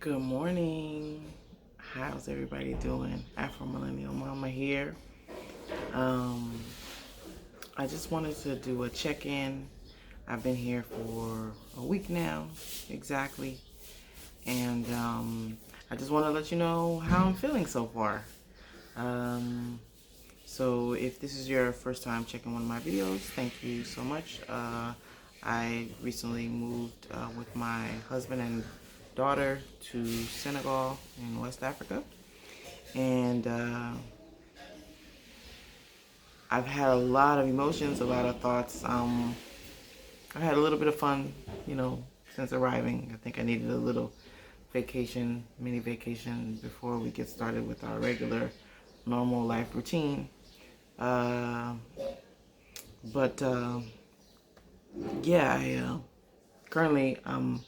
Good morning. How's everybody doing? Afro Millennial Mama here. Um, I just wanted to do a check-in. I've been here for a week now, exactly, and I just want to let you know how I'm feeling so far. Um, so if this is your first time checking one of my videos, thank you so much. I recently moved with my husband and daughter to Senegal in West Africa, and I've had a lot of emotions, a lot of thoughts. I've had a little bit of fun, since arriving. I think I needed a little vacation, mini vacation, before we get started with our regular, normal life routine. Uh, but yeah, currently I'm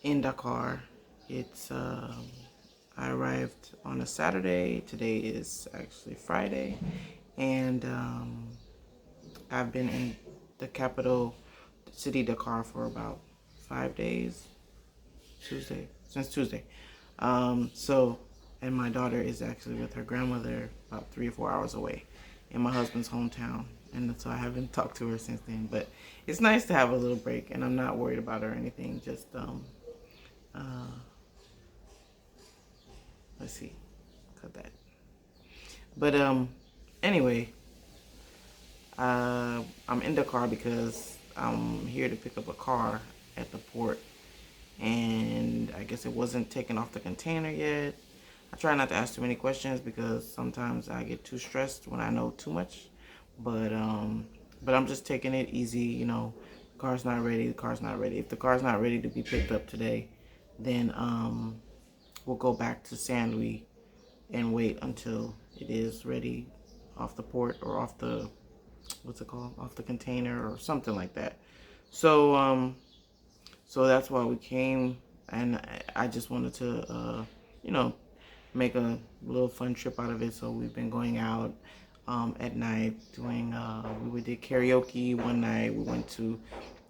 in Dakar. It's I arrived on a Saturday. Today is actually Friday, and I've been in the capital city, Dakar, for about 5 days. Since Tuesday. So, and my daughter is actually with her grandmother about 3 or 4 hours away in my husband's hometown. And so I haven't talked to her since then. But it's nice to have a little break, and I'm not worried about her or anything. Just, let's see, cut that. But anyway, I'm in the car because I'm here to pick up a car at the port, and I guess it wasn't taken off the container yet. I try not to ask too many questions because sometimes I get too stressed when I know too much. But I'm just taking it easy. The car's not ready. The car's not ready. If the car's not ready to be picked up today, then we'll go back to Saint Louis and wait until it is ready off the port or off the, what's it called, off the container or something like that. So so that's why we came, and I just wanted to make a little fun trip out of it. So we've been going out at night doing we did karaoke one night. We went to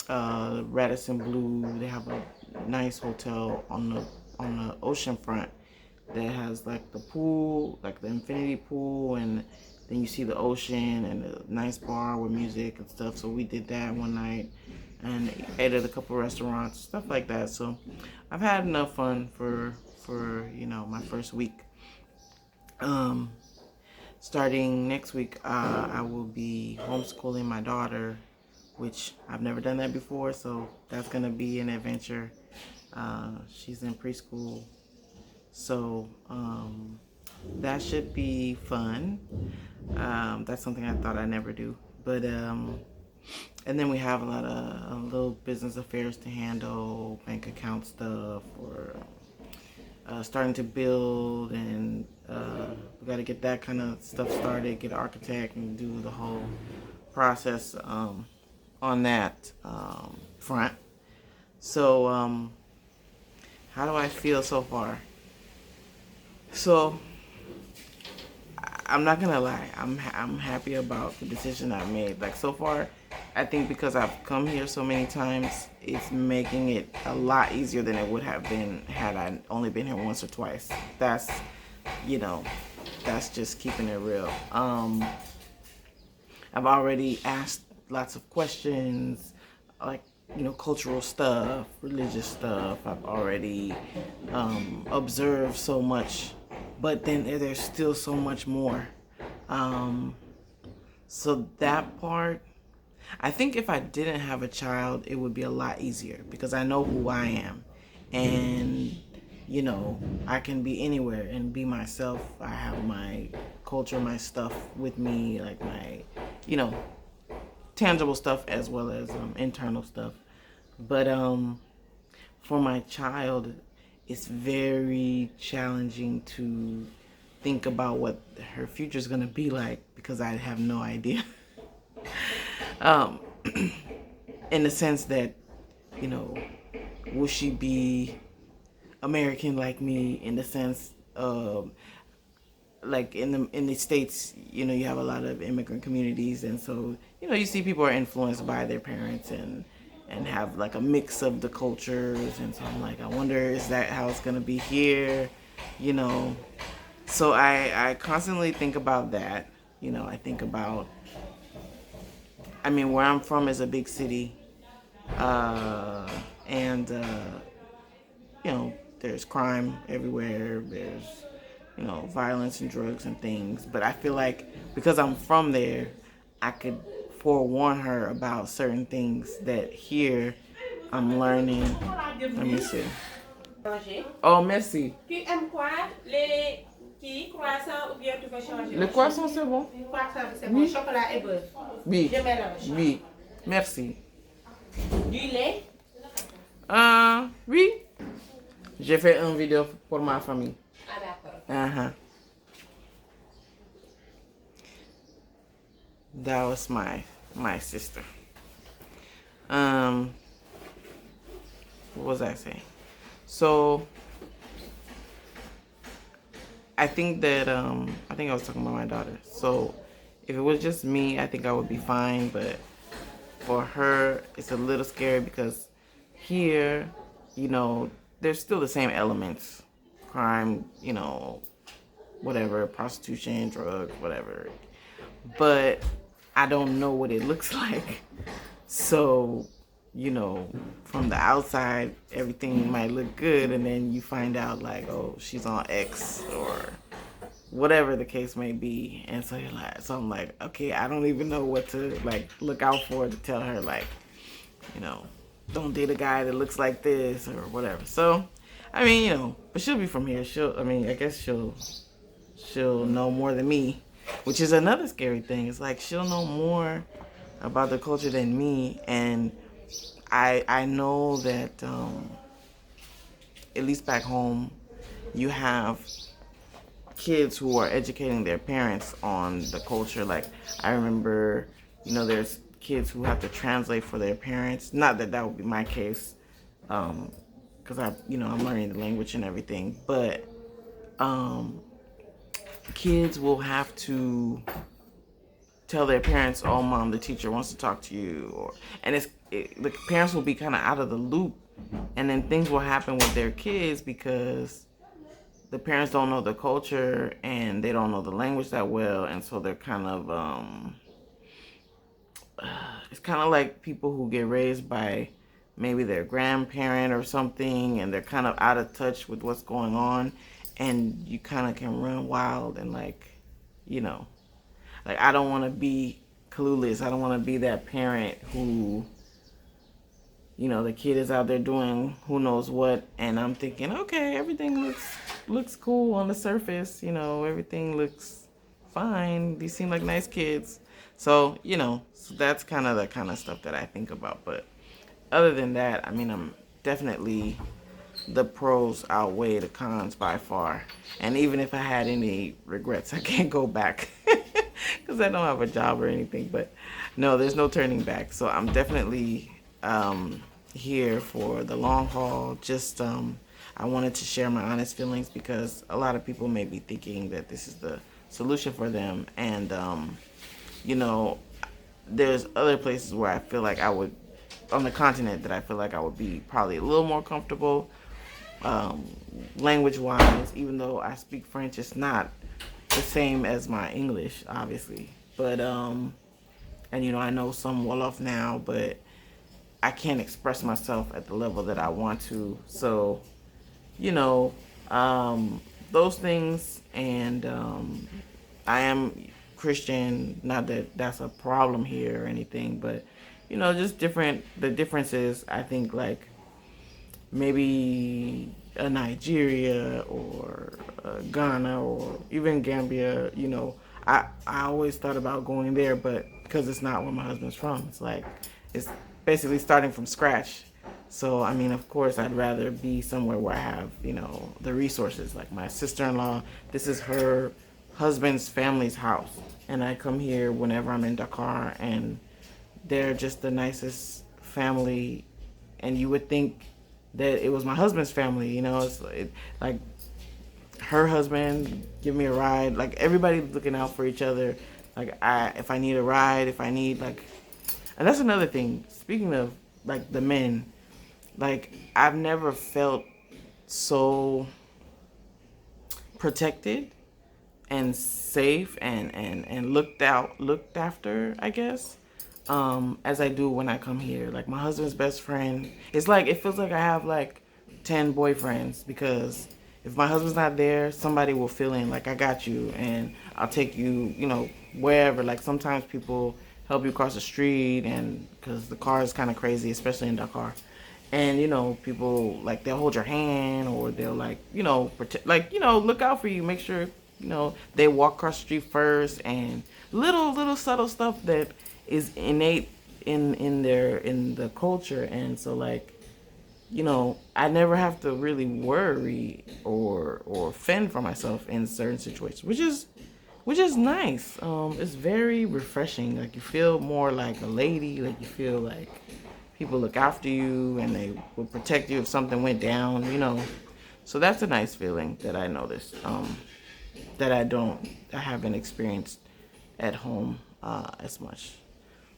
Radisson Blue. They have a nice hotel on the ocean front that has like the pool, like the infinity pool, and then you see the ocean and a nice bar with music and stuff. So we did that one night and ate at a couple restaurants, stuff like that. So I've had enough fun for my first week. Starting next week, I will be homeschooling my daughter, which I've never done that before, so that's gonna be an adventure. She's in preschool, so that should be fun. That's something I thought I'd never do, but and then we have a lot of little business affairs to handle, bank account stuff, or starting to build, and we got to get that kind of stuff started, get an architect and do the whole process on that front. So how do I feel so far? So I'm not gonna lie, I'm happy about the decision I made. Like, so far, I think because I've come here so many times, it's making it a lot easier than it would have been had I only been here once or twice. That's just keeping it real. I've already asked lots of questions, like, cultural stuff, religious stuff. I've already observed so much, but then there's still so much more. So that part, I think if I didn't have a child, it would be a lot easier because I know who I am, and I can be anywhere and be myself. I have my culture, my stuff with me, like my, tangible stuff as well as internal stuff. But for my child, it's very challenging to think about what her future is going to be like because I have no idea. um, in the sense that, will she be American like me? In the sense of, like, in the States, you have a lot of immigrant communities, and so you see people are influenced by their parents and and have like a mix of the cultures. And so I'm like, I wonder, is that how it's gonna be here? You know, so I constantly think about that. You know, I think about, I mean, where I'm from is a big city, and you know, there's crime everywhere. There's, you know, violence and drugs and things. But I feel like because I'm from there, I could forewarn her about certain things that here I'm learning. Let me see. Oh, merci. Tu aimes quoi? Les croissants ou bien tu veux changer? Le croissant, c'est bon. Croissant, c'est bon. Chocolat et beurre. Oui. Je mélange. Oui. Merci. Du lait? Oui. J'ai fait une vidéo pour ma famille. Ah, d'accord. Uh-huh. That was my sister. What was I saying? So I think that I think I was talking about my daughter. So if it was just me, I think I would be fine, but for her it's a little scary because here, you know, there's still the same elements. Crime, you know, whatever, prostitution, drugs, whatever. But I don't know what it looks like. So, you know, from the outside, everything might look good, and then you find out like, oh, she's on X or whatever the case may be. And so you're like, so I'm like, okay, I don't even know what to like look out for to tell her, like, you know, don't date a guy that looks like this or whatever. So, I mean, you know, but she'll be from here. I guess she'll know more than me, which is another scary thing. It's like she'll know more about the culture than me, and I know that at least back home, you have kids who are educating their parents on the culture. Like I remember, you know, there's kids who have to translate for their parents. Not that that would be my case, because I'm learning the language and everything. But kids will have to tell their parents, "Oh, mom, the teacher wants to talk to you," the parents will be kind of out of the loop, and then things will happen with their kids because the parents don't know the culture and they don't know the language that well, and so they're kind of it's kind of like people who get raised by maybe their grandparent or something, and they're kind of out of touch with what's going on, and you kind of can run wild and like, you know, like I don't want to be clueless. I don't want to be that parent who, you know, the kid is out there doing who knows what, and I'm thinking, okay, everything looks cool on the surface, you know, everything looks fine. These seem like nice kids. So, you know, so that's kind of the kind of stuff that I think about. But other than that, I mean, I'm definitely, the pros outweigh the cons by far. And even if I had any regrets, I can't go back because I don't have a job or anything. But no, there's no turning back. So I'm definitely here for the long haul. Just I wanted to share my honest feelings because a lot of people may be thinking that this is the solution for them. And, you know, there's other places where I feel like I would, on the continent, that I feel like I would be probably a little more comfortable language-wise. Even though I speak French, it's not the same as my English, obviously. But, and, you know, I know some Wolof now, but I can't express myself at the level that I want to. So, you know, those things, and I am Christian, not that that's a problem here or anything, but, you know, just the differences, I think, like, maybe a Nigeria or Ghana or even Gambia, you know, I always thought about going there, but because it's not where my husband's from, it's like, it's basically starting from scratch. So, I mean, of course, I'd rather be somewhere where I have, you know, the resources. Like my sister-in-law, this is her husband's family's house. And I come here whenever I'm in Dakar, and they're just the nicest family. And you would think that it was my husband's family, you know, it's like her husband give me a ride. Like everybody's looking out for each other. Like if I need a ride, if I need like, and that's another thing. Speaking of like the men. Like I've never felt so protected and safe and looked after, I guess, as I do when I come here. Like my husband's best friend, it's like it feels like I have like 10 boyfriends, because if my husband's not there, somebody will fill in. Like I got you, and I'll take you, wherever. Like sometimes people help you cross the street, and because the car is kind of crazy, especially in Dakar. And people like they'll hold your hand, or they'll like protect, like look out for you, make sure they walk across the street first, and little subtle stuff that is innate in the culture. And so like I never have to really worry or fend for myself in certain situations, which is nice. It's very refreshing. Like you feel more like a lady. Like you feel like people look after you and they will protect you if something went down. So that's a nice feeling that I noticed. That I haven't experienced at home as much.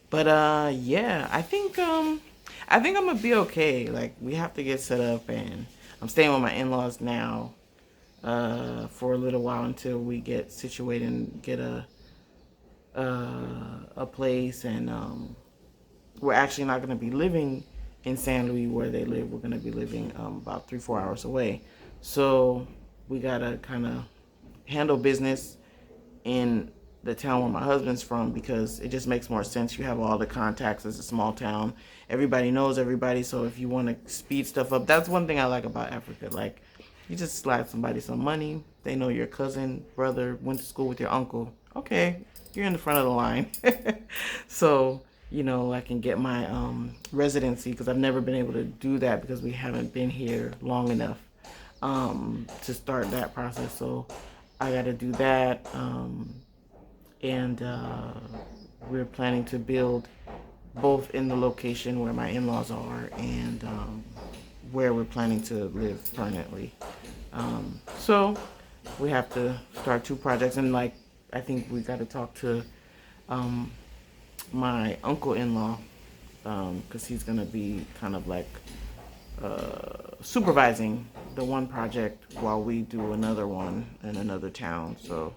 But yeah, I think I'm gonna be okay. Like we have to get set up, and I'm staying with my in-laws now for a little while until we get situated and get a place. And we're actually not gonna be living in San Luis where they live. We're gonna be living about 3-4 hours away. So we gotta kind of handle business in the town where my husband's from, because it just makes more sense. You have all the contacts. It's a small town. Everybody knows everybody. So if you want to speed stuff up, that's one thing I like about Africa. Like you just slide somebody some money. They know your cousin, brother, went to school with your uncle. Okay, you're in the front of the line. So I can get my residency, because I've never been able to do that because we haven't been here long enough to start that process. So I got to do that. And we're planning to build both in the location where my in-laws are, and where we're planning to live permanently. So we have to start 2 projects, and like I think we got to talk to my uncle-in-law, because he's gonna be kind of like supervising the one project while we do another one in another town. So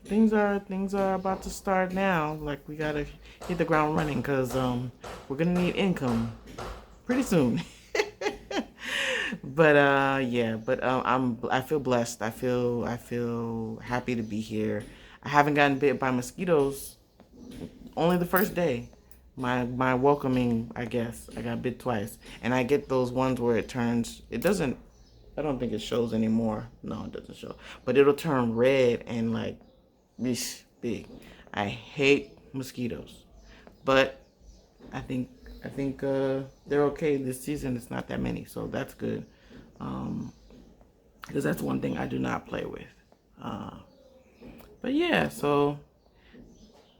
things are about to start now. Like we gotta hit the ground running, because we're gonna need income pretty soon. But yeah, but I feel blessed. I feel happy to be here. I haven't gotten bit by mosquitoes. Only the first day. My welcoming, I guess. I got bit twice. And I get those ones where it doesn't, I don't think it shows anymore. No, it doesn't show. But it'll turn red and like this big. I hate mosquitoes. But I think they're okay this season. It's not that many, so that's good. Because that's one thing I do not play with. But yeah, so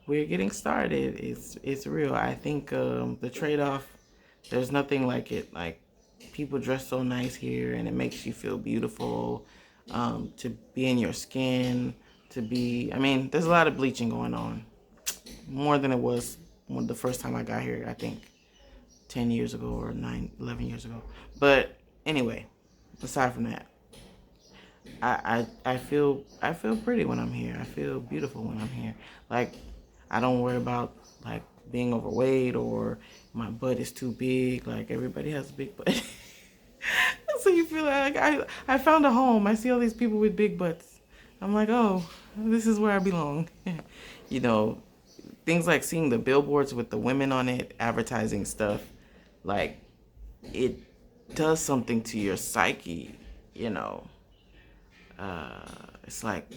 we're getting started. It's real. I think the trade-off, there's nothing like it. Like people dress so nice here, and it makes you feel beautiful. To be in your skin, there's a lot of bleaching going on, more than it was the first time I got here. I think 10 years ago or 11 years ago. But anyway, aside from that, I feel pretty when I'm here. I feel beautiful when I'm here. Like I don't worry about like being overweight or my butt is too big. Like everybody has a big butt. So you feel like I found a home. I see all these people with big butts. I'm like, oh, this is where I belong. Things like seeing the billboards with the women on it advertising stuff, like it does something to your psyche. It's like,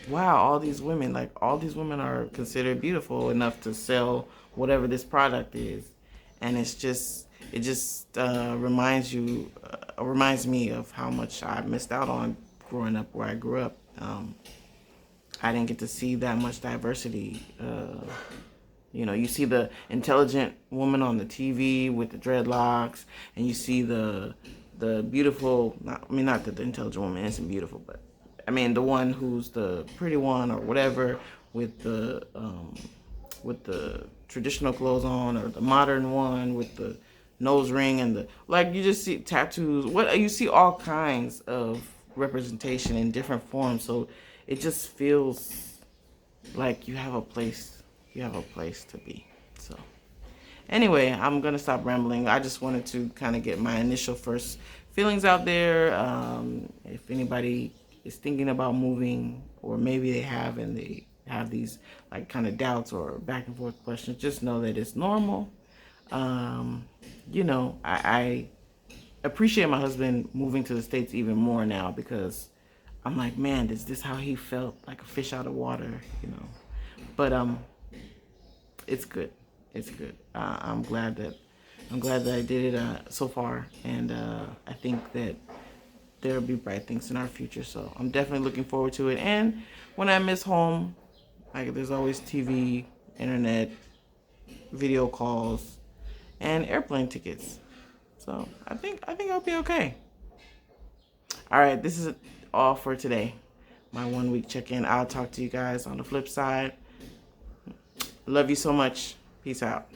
wow, all these women are considered beautiful enough to sell whatever this product is. And it just reminds me of how much I missed out on growing up where I grew up. I didn't get to see that much diversity. You see the intelligent woman on the TV with the dreadlocks, and you see the beautiful, not that the intelligent woman isn't beautiful, but the one who's the pretty one or whatever with the traditional clothes on, or the modern one with the nose ring and you just see tattoos. You see all kinds of representation in different forms. So it just feels like you have a place to be. So anyway, I'm gonna stop rambling. I just wanted to kind of get my initial first feelings out there. If anybody is thinking about moving, or maybe they have and they have these like kind of doubts or back and forth questions, just know that it's normal. I appreciate my husband moving to the States even more now, because I'm like, man, is this how he felt, like a fish out of water, But it's good. It's good. I'm glad that I did it so far, and I think that there'll be bright things in our future. So I'm definitely looking forward to it. And when I miss home, like, there's always TV, internet, video calls, and airplane tickets. So I think I'll be okay. All right, this is all for today. My 1 week check-in. I'll talk to you guys on the flip side. Love you so much. Peace out.